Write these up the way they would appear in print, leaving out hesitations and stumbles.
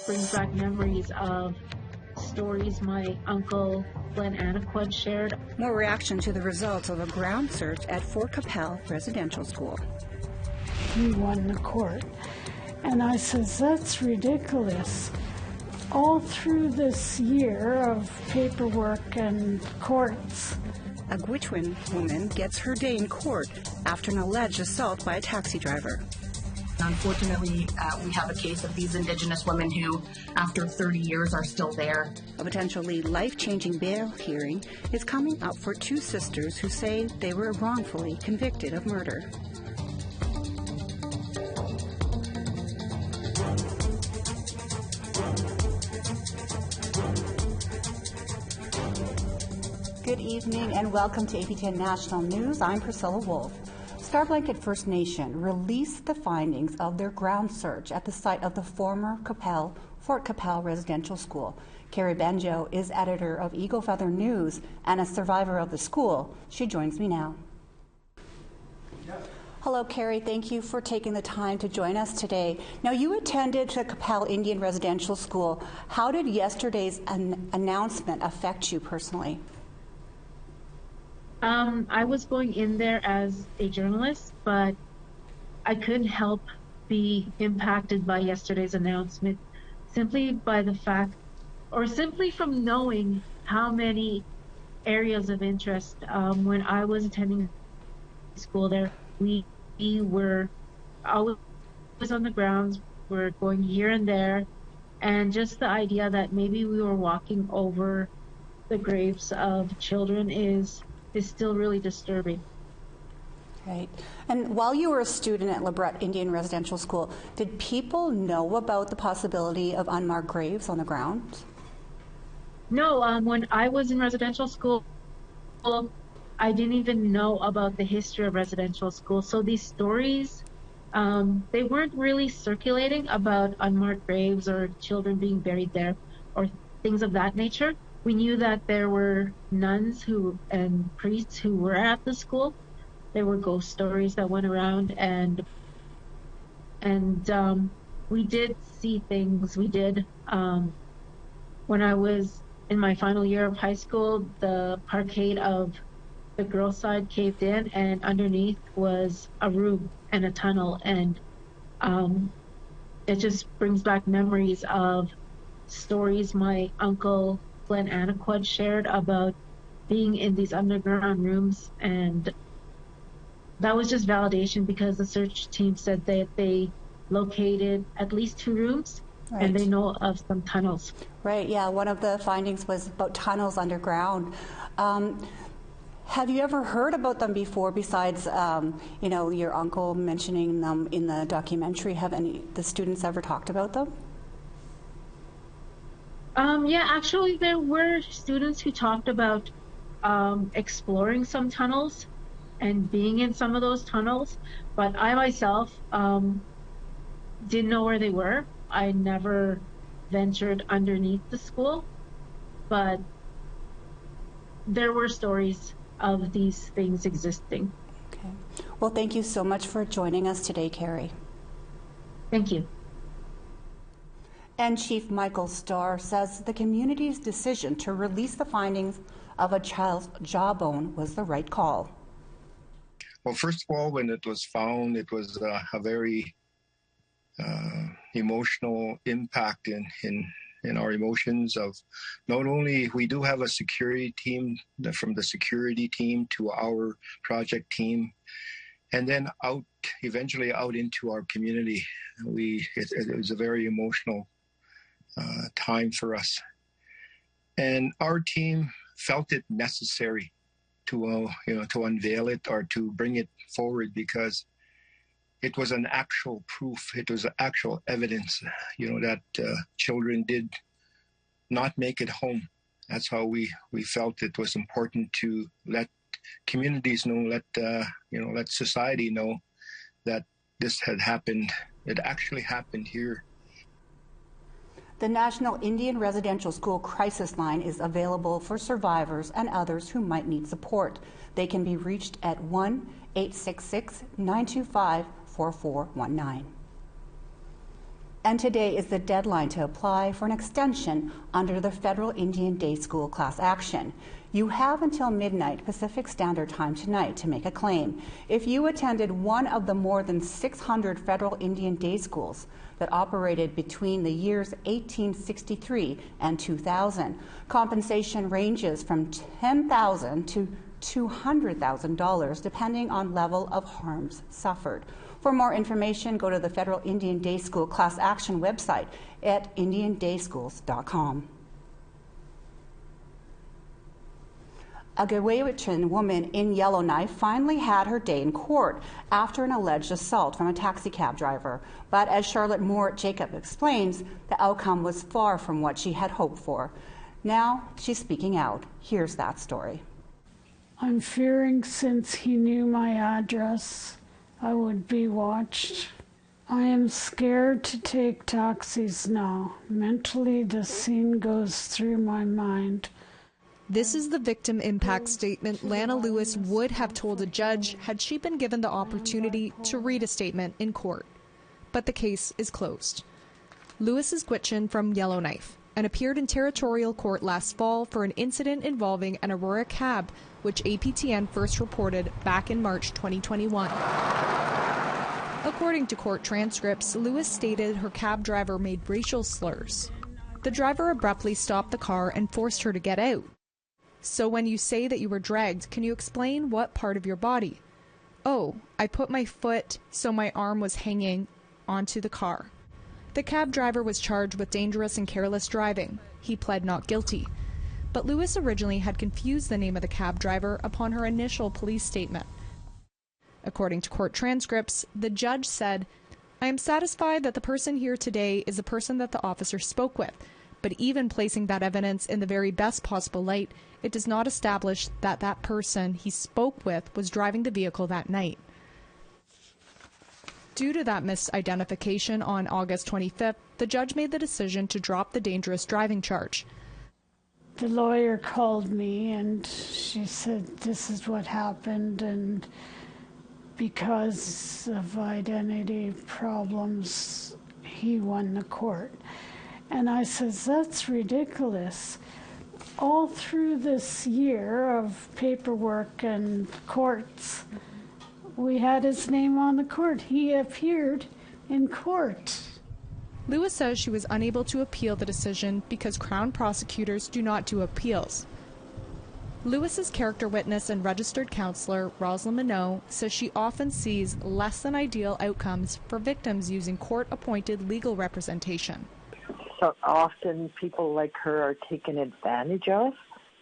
brings back memories of stories my uncle Glenn Anaquad shared. More reaction to the results of a ground search at Fort Capel Residential School. He won the court. And I says, that's ridiculous. All through this year of paperwork and courts. A Gwich'in woman gets her day in court after an alleged assault by a taxi driver. Unfortunately, we have a case of these Indigenous women who, after 30 years, are still there. A potentially life-changing bail hearing is coming up for two sisters who say they were wrongfully convicted of murder. Good evening and welcome to APTN National News. I'm Priscilla Wolf. Star Blanket First Nation released the findings of their ground search at the site of the former Fort Capel Residential School. Carrie Benjo is editor of Eagle Feather News and a survivor of the school. She joins me now. Hello, Carrie. Thank you for taking the time to join us today. Now, you attended the Capel Indian Residential School. How did yesterday's announcement affect you personally? I was going in there as a journalist, but I couldn't help be impacted by yesterday's announcement simply by the fact, or simply from knowing how many areas of interest. When I was attending school there, we were always on the grounds, we're going here and there, and just the idea that maybe we were walking over the graves of children is still really disturbing. Right. And while you were a student at LeBret Indian Residential School, did people know about the possibility of unmarked graves on the ground? No, when I was in residential school, I didn't even know about the history of residential school. So these stories, they weren't really circulating about unmarked graves or children being buried there or things of that nature. We knew that there were nuns and priests who were at the school. There were ghost stories that went around, and we did see things. We did, when I was in my final year of high school, the parkade of the girls' side caved in, and underneath was a room and a tunnel, and it just brings back memories of stories my uncle Glenn Anaquad shared about being in these underground rooms, and that was just validation because the search team said that they located at least 2 rooms. Right. And they know of some tunnels. Right, yeah, one of the findings was about tunnels underground. Have you ever heard about them before besides, your uncle mentioning them in the documentary? Have the students ever talked about them? Yeah, actually there were students who talked about exploring some tunnels and being in some of those tunnels, but I myself didn't know where they were. I never ventured underneath the school, but there were stories of these things existing. Okay. Well, thank you so much for joining us today, Carrie. Thank you. And Chief Michael Starr says the community's decision to release the findings of a child's jawbone was the right call. Well, first of all, when it was found, it was a very emotional impact in our emotions of not only we do have a security team, from the security team to our project team, and then eventually out into our community. It was a very emotional time for us, and our team felt it necessary to unveil it or to bring it forward because it was an actual proof. It was actual evidence, that children did not make it home. That's how we felt it was important to let communities know, let society know that this had happened. It actually happened here. The National Indian Residential School Crisis Line is available for survivors and others who might need support. They can be reached at 1-866-925-4419. And today is the deadline to apply for an extension under the Federal Indian Day School class action. You have until midnight Pacific Standard Time tonight to make a claim. If you attended one of the more than 600 federal Indian Day schools that operated between the years 1863 and 2000, compensation ranges from $10,000 to $200,000 depending on level of harms suffered. For more information, go to the Federal Indian Day School class action website at indiandayschools.com. A Gwich'in woman in Yellowknife finally had her day in court after an alleged assault from a taxicab driver. But as Charlotte Moore-Jacob explains, the outcome was far from what she had hoped for. Now she's speaking out. Here's that story. I'm fearing since he knew my address, I would be watched. I am scared to take taxis now. Mentally, the scene goes through my mind. This is the victim impact statement Lana Lewis would have told a judge had she been given the opportunity to read a statement in court. But the case is closed. Lewis is Gwich'in from Yellowknife and appeared in territorial court last fall for an incident involving an Aurora cab, which APTN first reported back in March 2021. According to court transcripts, Lewis stated her cab driver made racial slurs. The driver abruptly stopped the car and forced her to get out. So when you say that you were dragged, can you explain what part of your body? Oh, I put my foot so my arm was hanging onto the car. The cab driver was charged with dangerous and careless driving. He pled not guilty. But Lewis originally had confused the name of the cab driver upon her initial police statement. According to court transcripts, the judge said, "I am satisfied that the person here today is a person that the officer spoke with, but even placing that evidence in the very best possible light, it does not establish that that person he spoke with was driving the vehicle that night." Due to that misidentification on August 25th, the judge made the decision to drop the dangerous driving charge. The lawyer called me and she said, this is what happened, and because of identity problems, he won the court. And I says, that's ridiculous. All through this year of paperwork and courts, we had his name on the court. He appeared in court. Lewis says she was unable to appeal the decision because Crown prosecutors do not do appeals. Lewis's character witness and registered counselor, Rosalind Minot, says she often sees less than ideal outcomes for victims using court-appointed legal representation. So often people like her are taken advantage of.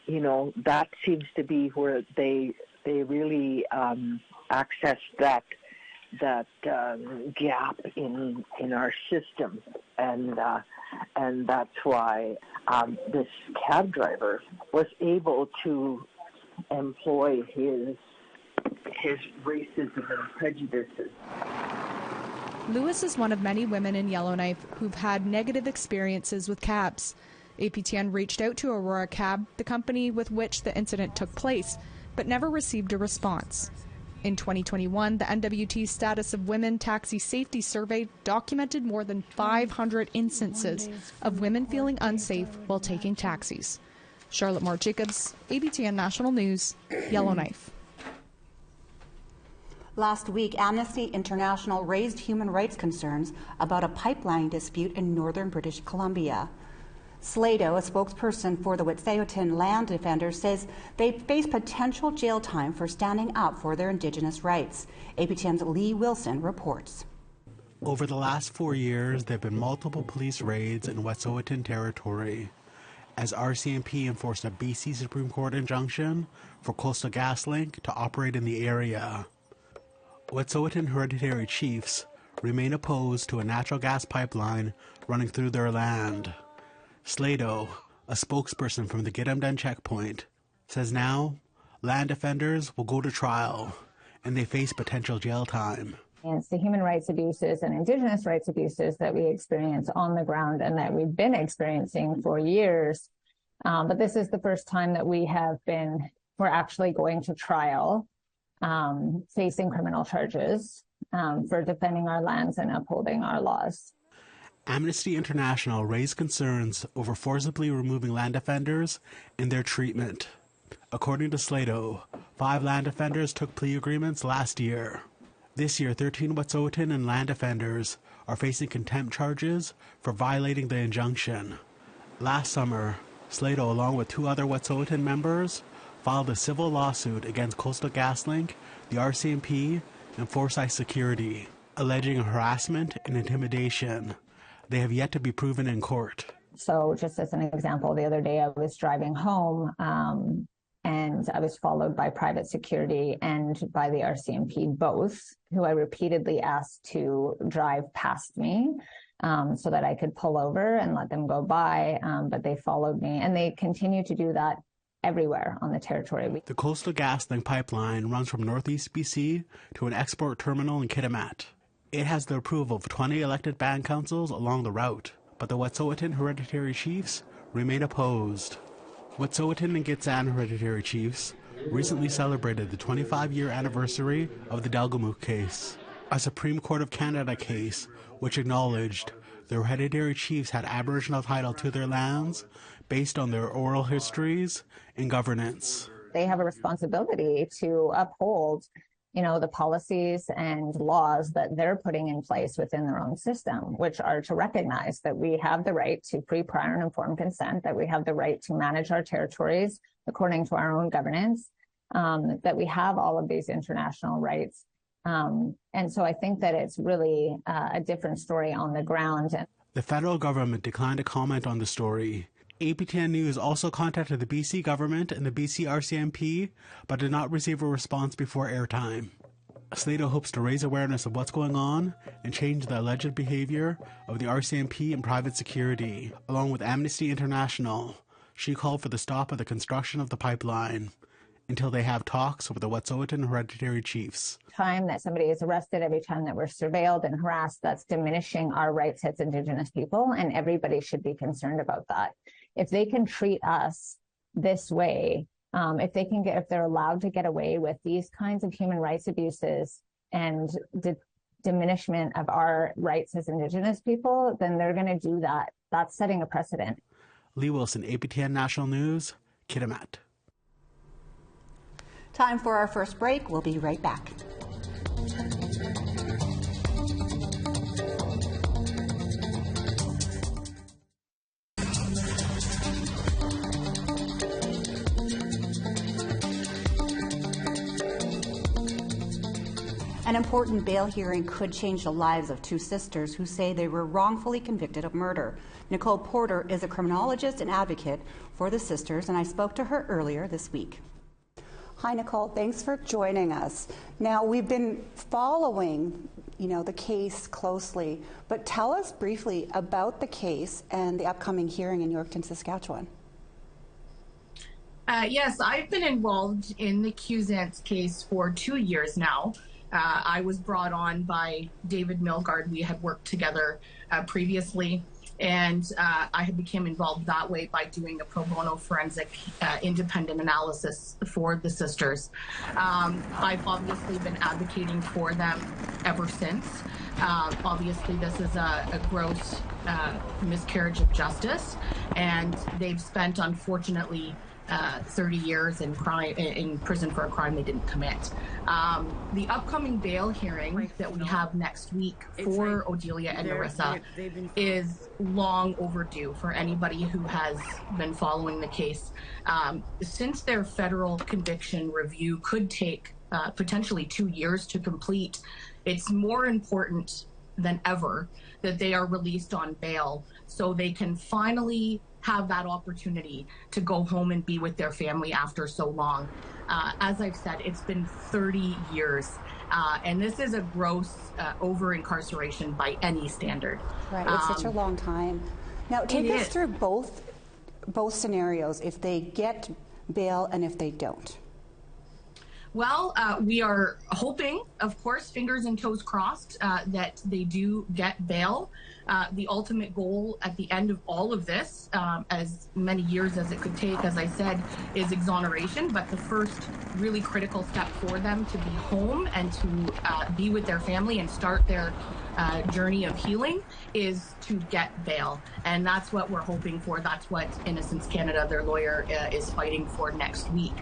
You know, that seems to be where they really access that gap in our system, and that's why this cab driver was able to employ his racism and prejudices. Lewis is one of many women in Yellowknife who've had negative experiences with cabs. APTN reached out to Aurora Cab, the company with which the incident took place, but never received a response. In 2021, the NWT Status of Women Taxi Safety Survey documented more than 500 instances of women feeling unsafe while taking taxis. Charlotte Moore-Jacobs, APTN National News, Yellowknife. Last week, Amnesty International raised human rights concerns about a pipeline dispute in northern British Columbia. Slado, a spokesperson for the Wet'suwet'en land defenders, says they face potential jail time for standing up for their Indigenous rights. APTN's Lee Wilson reports. Over the last 4 years, there have been multiple police raids in Wet'suwet'en territory, as RCMP enforced a BC Supreme Court injunction for Coastal GasLink to operate in the area. Wet'suwet'en hereditary chiefs remain opposed to a natural gas pipeline running through their land. Slado, a spokesperson from the Gwich'in checkpoint, says now land defenders will go to trial and they face potential jail time. It's the human rights abuses and Indigenous rights abuses that we experience on the ground and that we've been experiencing for years. But this is the first time that we're actually going to trial, facing criminal charges for defending our lands and upholding our laws. Amnesty International raised concerns over forcibly removing land defenders and their treatment. According to Slato, 5 land defenders took plea agreements last year. This year, 13 Wet'suwet'en and land defenders are facing contempt charges for violating the injunction. Last summer, Slato, along with 2 other Wet'suwet'en members, filed a civil lawsuit against Coastal GasLink, the RCMP, and Foresight Security, alleging harassment and intimidation. They have yet to be proven in court. So just as an example, the other day I was driving home and I was followed by private security and by the RCMP, both, who I repeatedly asked to drive past me so that I could pull over and let them go by, but they followed me, and they continue to do that everywhere on the territory. The Coastal GasLink pipeline runs from northeast BC to an export terminal in Kitimat. It has the approval of 20 elected band councils along the route, but the Wet'suwet'en hereditary chiefs remain opposed. Wet'suwet'en and Gwich'in hereditary chiefs recently celebrated the 25-year anniversary of the Delgamuukw case, a Supreme Court of Canada case which acknowledged the hereditary chiefs had Aboriginal title to their lands based on their oral histories and governance. They have a responsibility to uphold, the policies and laws that they're putting in place within their own system, which are to recognize that we have the right to free, prior, and informed consent, that we have the right to manage our territories according to our own governance, that we have all of these international rights. And so I think that it's really a different story on the ground. The federal government declined to comment on the story. APTN News also contacted the BC government and the BC RCMP, but did not receive a response before airtime. Slato hopes to raise awareness of what's going on and change the alleged behavior of the RCMP and private security. Along with Amnesty International, she called for the stop of the construction of the pipeline until they have talks with the Wet'suwet'en hereditary chiefs. Time that somebody is arrested, every time that we're surveilled and harassed, that's diminishing our rights as Indigenous people, and everybody should be concerned about that. If they can treat us this way, if they're allowed to get away with these kinds of human rights abuses and diminishment of our rights as Indigenous people, then they're going to do that. That's setting a precedent. Lee Wilson, APTN National News, Kitimat. Time for our first break. We'll be right back. An important bail hearing could change the lives of 2 sisters who say they were wrongfully convicted of murder. Nicole Porter is a criminologist and advocate for the sisters, and I spoke to her earlier this week. Hi, Nicole. Thanks for joining us. Now, we've been following, the case closely, but tell us briefly about the case and the upcoming hearing in Yorkton, Saskatchewan. Yes, I've been involved in the Gwich'in case for 2 years now. I was brought on by David Milgard. We had worked together previously, and I became involved that way by doing a pro bono forensic independent analysis for the sisters. I've obviously been advocating for them ever since. Obviously, this is a gross miscarriage of justice, and they've spent, unfortunately, 30 years in prison for a crime they didn't commit. The upcoming bail hearing that we have next week for Odelia and Narissa is long overdue for anybody who has been following the case. Since their federal conviction review could take potentially 2 years to complete, it's more important than ever that they are released on bail so they can finally have that opportunity to go home and be with their family after so long. As I've said, it's been 30 years, and this is a gross over-incarceration by any standard. Right, it's such a long time. Now, take us through both scenarios, if they get bail and if they don't. Well, we are hoping, of course, fingers and toes crossed, that they do get bail. The ultimate goal at the end of all of this, as many years as it could take, as I said, is exoneration. But the first really critical step for them to be home and to be with their family and start their journey of healing is to get bail. And that's what we're hoping for. That's what Innocence Canada, their lawyer, is fighting for next week.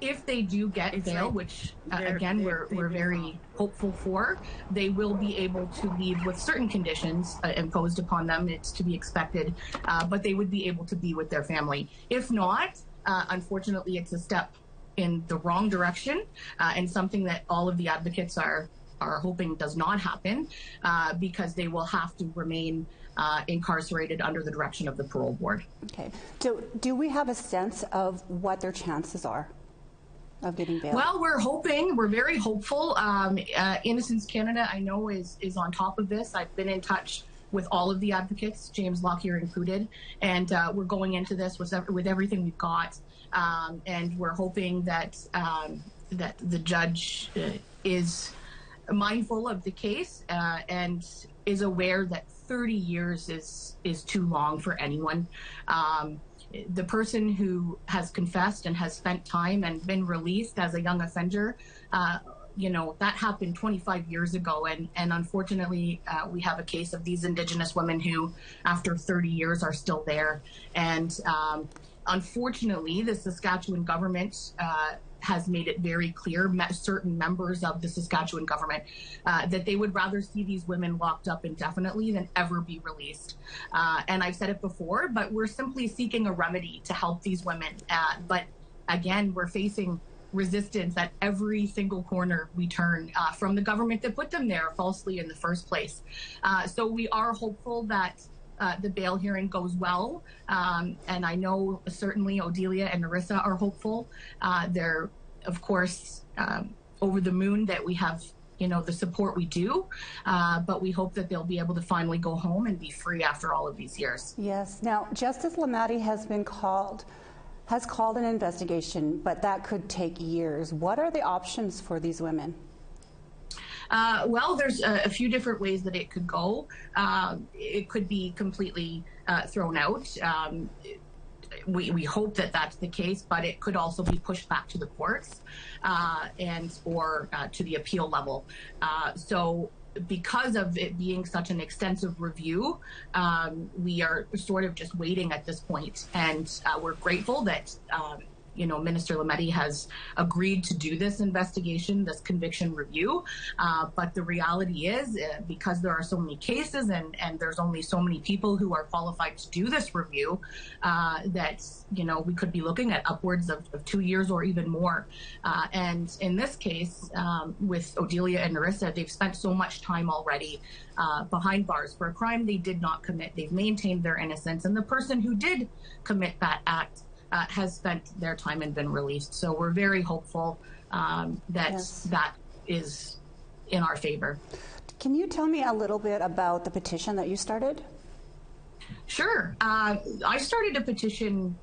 If they do get bail, which again, we're very hopeful for, they will be able to leave with certain conditions imposed upon them. It's to be expected, but they would be able to be with their family. If not, unfortunately, it's a step in the wrong direction, and something that all of the advocates are hoping does not happen, because they will have to remain incarcerated under the direction of the parole board. Okay. Do we have a sense of what their chances are of getting bail? Well, we're very hopeful. Innocence Canada, I know, is on top of this. I've been in touch with all of the advocates, James Lockyer included, and we're going into this with everything we've got, and we're hoping that that the judge is mindful of the case and is aware that 30 years is too long for anyone. The person who has confessed and has spent time and been released as a young offender, that happened 25 years ago. And unfortunately, we have a case of these Indigenous women who, after 30 years, are still there. And unfortunately, the Saskatchewan government has made it very clear, certain members of the Saskatchewan government, that they would rather see these women locked up indefinitely than ever be released. And I've said it before, but we're simply seeking a remedy to help these women. But again, we're facing resistance at every single corner we turn from the government that put them there falsely in the first place. So we are hopeful that the bail hearing goes well. And I know certainly Odelia and Narissa are hopeful. They're, of course, over the moon that we have, the support we do. But we hope that they'll be able to finally go home and be free after all of these years. Yes. Now, Justice Lamati has called an investigation, but that could take years. What are the options for these women? Well, there's a few different ways that it could go. It could be completely thrown out. We hope that that's the case, but it could also be pushed back to the courts or to the appeal level. So because of it being such an extensive review, we are sort of just waiting at this point. And we're grateful that Minister Lametti has agreed to do this investigation, this conviction review. But the reality is, because there are so many cases and there's only so many people who are qualified to do this review, that, we could be looking at upwards of 2 years or even more. And in this case, with Odelia and Narissa, they've spent so much time already behind bars for a crime they did not commit. They've maintained their innocence. And the person who did commit that act has spent their time and been released. So we're very hopeful that is in our favor. Can you tell me a little bit about the petition that you started? Sure. I started a petition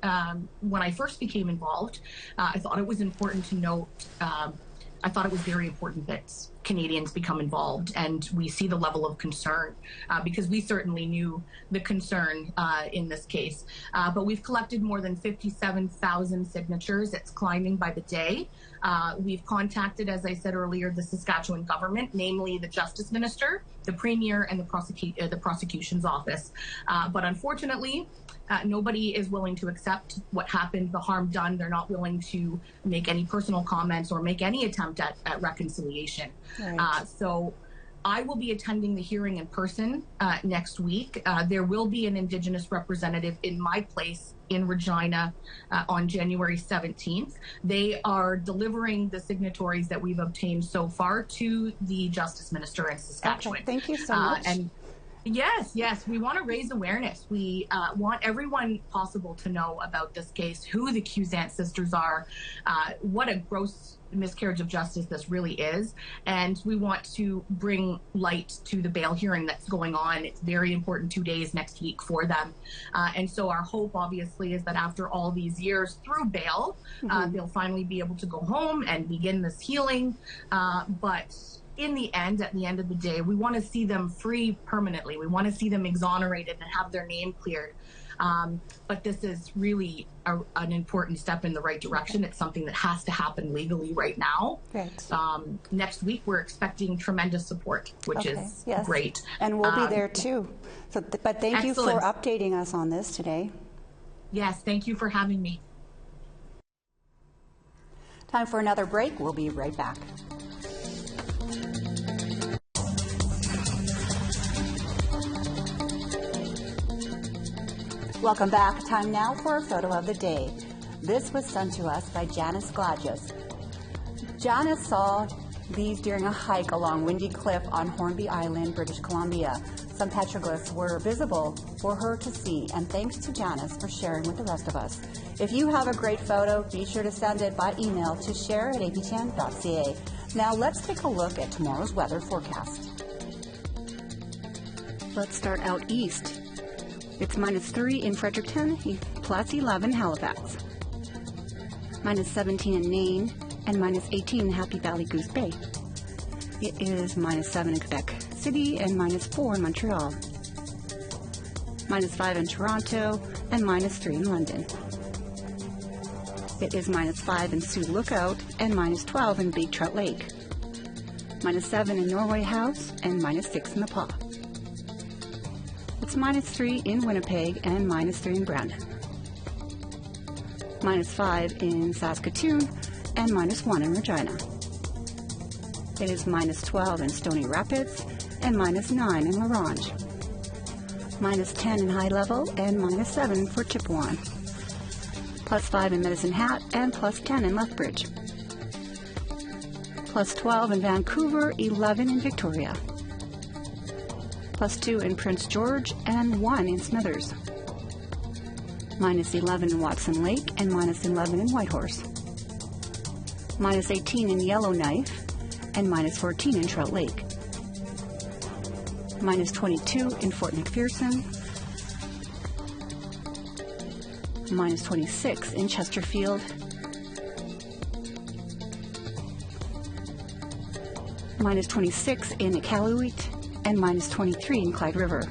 when I first became involved. I thought it was important to note, I thought it was very important that Canadians become involved and we see the level of concern, because we certainly knew the concern in this case. But we've collected more than 57,000 signatures. It's climbing by the day. We've contacted, as I said earlier, the Saskatchewan government, namely the Justice Minister, the Premier, and the Prosecution's Office. But unfortunately, nobody is willing to accept what happened, the harm done. They're not willing to make any personal comments or make any attempt at reconciliation. Right. So I will be attending the hearing in person next week. There will be an Indigenous representative in my place in Regina on January 17th. They are delivering the signatories that we've obtained so far to the Justice Minister in Saskatchewan. Okay, thank you so much. Yes, we want to raise awareness. We want everyone possible to know about this case, who the Cuzant sisters are, what a gross miscarriage of justice this really is, and we want to bring light to the bail hearing that's going on. It's very important, 2 days next week for them. And so our hope, obviously, is that after all these years through bail, they'll finally be able to go home and begin this healing. But in the end, at the end of the day, we want to see them free permanently. We want to see them exonerated and have their name cleared. But this is really an important step in the right direction. It's something that has to happen legally right now. Great. Next week, we're expecting tremendous support, which is great. And we'll be there too. So, but thank you for Excellent. updating us on this today. Yes, thank you for having me. Time for another break. We'll be right back. Welcome back. Time now for a photo of the day. This was sent to us by Janice Gladges. Janice saw these during a hike along Windy Cliff on Hornby Island, British Columbia. Some petroglyphs were visible for her to see, and thanks to Janice for sharing with the rest of us. If you have a great photo, be sure to send it by email to share@aptn.ca. Now let's take a look at tomorrow's weather forecast. Let's start out east. It's -3 in Fredericton, +11 Halifax, -17 in Nain, and -18 in Happy Valley Goose Bay. It is -7 in Quebec City and -4 in Montreal, -5 in Toronto, and -3 in London. It is -5 in Sioux Lookout and -12 in Big Trout Lake, -7 in Norway House, and -6 in The Paw. It's -3 in Winnipeg and -3 in Brandon, -5 in Saskatoon, and -1 in Regina. It is -12 in Stony Rapids and -9 in La Ronge, -10 in High Level, and -7 for Chipewyan, +5 in Medicine Hat, and +10 in Lethbridge, +12 in Vancouver, 11 in Victoria, +2 in Prince George, and 1 in Smithers, -11 in Watson Lake, and -11 in Whitehorse, -18 in Yellowknife, and -14 in Trout Lake, -22 in Fort McPherson, -26 in Chesterfield, -26 in Iqaluit, and -23 in Clyde River.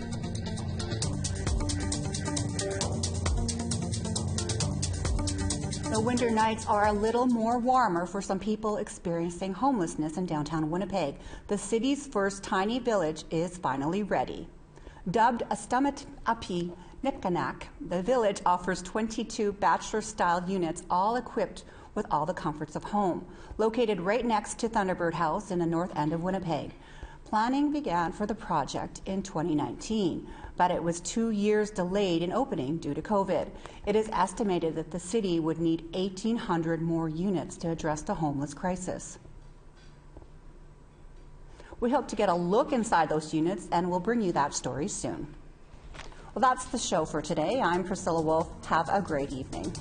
The winter nights are a little more warmer for some people experiencing homelessness in downtown Winnipeg. The city's first tiny village is finally ready. Dubbed Astumit Api Nipkanak, the village offers 22 bachelor-style units, all equipped with all the comforts of home. Located right next to Thunderbird House in the north end of Winnipeg. Planning began for the project in 2019, but it was 2 years delayed in opening due to COVID. It is estimated that the city would need 1,800 more units to address the homeless crisis. We hope to get a look inside those units, and we'll bring you that story soon. Well, that's the show for today. I'm Priscilla Wolf. Have a great evening.